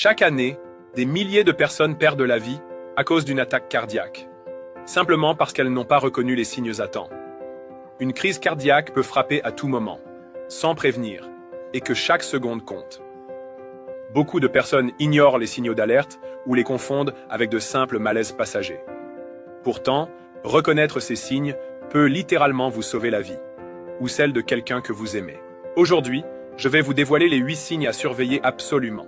Chaque année, des milliers de personnes perdent la vie à cause d'une attaque cardiaque, simplement parce qu'elles n'ont pas reconnu les signes à temps. Une crise cardiaque peut frapper à tout moment, sans prévenir, et que chaque seconde compte. Beaucoup de personnes ignorent les signaux d'alerte ou les confondent avec de simples malaises passagers. Pourtant, reconnaître ces signes peut littéralement vous sauver la vie, ou celle de quelqu'un que vous aimez. Aujourd'hui, je vais vous dévoiler les 8 signes à surveiller absolument.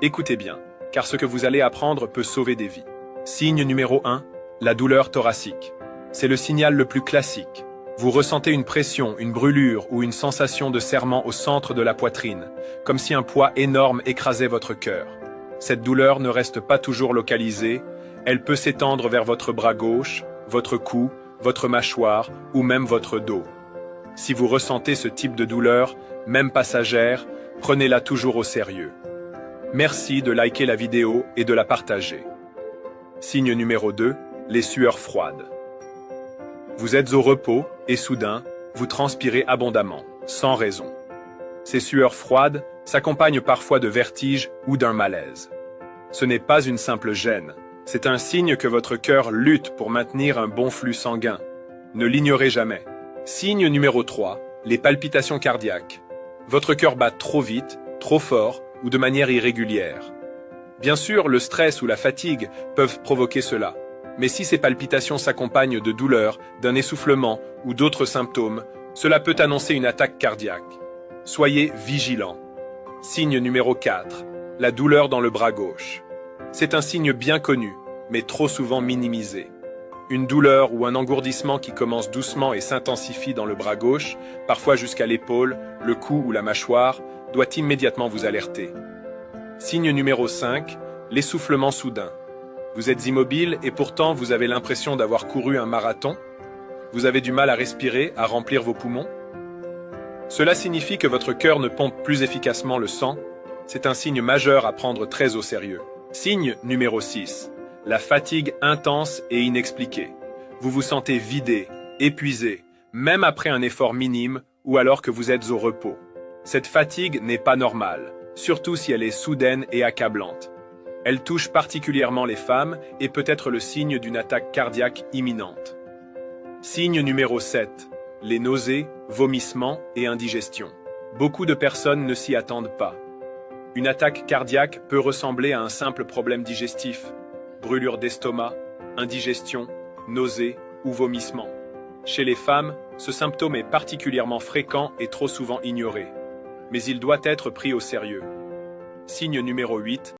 Écoutez bien, car ce que vous allez apprendre peut sauver des vies. Signe numéro 1, la douleur thoracique. C'est le signal le plus classique. Vous ressentez une pression, une brûlure ou une sensation de serrement au centre de la poitrine, comme si un poids énorme écrasait votre cœur. Cette douleur ne reste pas toujours localisée, elle peut s'étendre vers votre bras gauche, votre cou, votre mâchoire ou même votre dos. Si vous ressentez ce type de douleur, même passagère, prenez-la toujours au sérieux. Merci de liker la vidéo et de la partager. Signe numéro 2, les sueurs froides. Vous êtes au repos et soudain, vous transpirez abondamment, sans raison. Ces sueurs froides s'accompagnent parfois de vertiges ou d'un malaise. Ce n'est pas une simple gêne, c'est un signe que votre cœur lutte pour maintenir un bon flux sanguin. Ne l'ignorez jamais. Signe numéro 3, les palpitations cardiaques. Votre cœur bat trop vite, trop fort ou de manière irrégulière. Bien sûr, le stress ou la fatigue peuvent provoquer cela. Mais si ces palpitations s'accompagnent de douleurs, d'un essoufflement ou d'autres symptômes, cela peut annoncer une attaque cardiaque. Soyez vigilants. Signe numéro 4, la douleur dans le bras gauche. C'est un signe bien connu, mais trop souvent minimisé. Une douleur ou un engourdissement qui commence doucement et s'intensifie dans le bras gauche, parfois jusqu'à l'épaule, le cou ou la mâchoire, doit immédiatement vous alerter. Signe numéro 5, l'essoufflement soudain. Vous êtes immobile et pourtant vous avez l'impression d'avoir couru un marathon. Vous avez du mal à respirer, à remplir vos poumons. Cela signifie que votre cœur ne pompe plus efficacement le sang. C'est un signe majeur à prendre très au sérieux. Signe numéro 6, la fatigue intense et inexpliquée. Vous vous sentez vidé, épuisé, même après un effort minime ou alors que vous êtes au repos. Cette fatigue n'est pas normale, surtout si elle est soudaine et accablante. Elle touche particulièrement les femmes et peut être le signe d'une attaque cardiaque imminente. Signe numéro 7, les nausées, vomissements et indigestion. Beaucoup de personnes ne s'y attendent pas. Une attaque cardiaque peut ressembler à un simple problème digestif, brûlure d'estomac, indigestion, nausées ou vomissements. Chez les femmes, ce symptôme est particulièrement fréquent et trop souvent ignoré. Mais il doit être pris au sérieux. Signe numéro 8,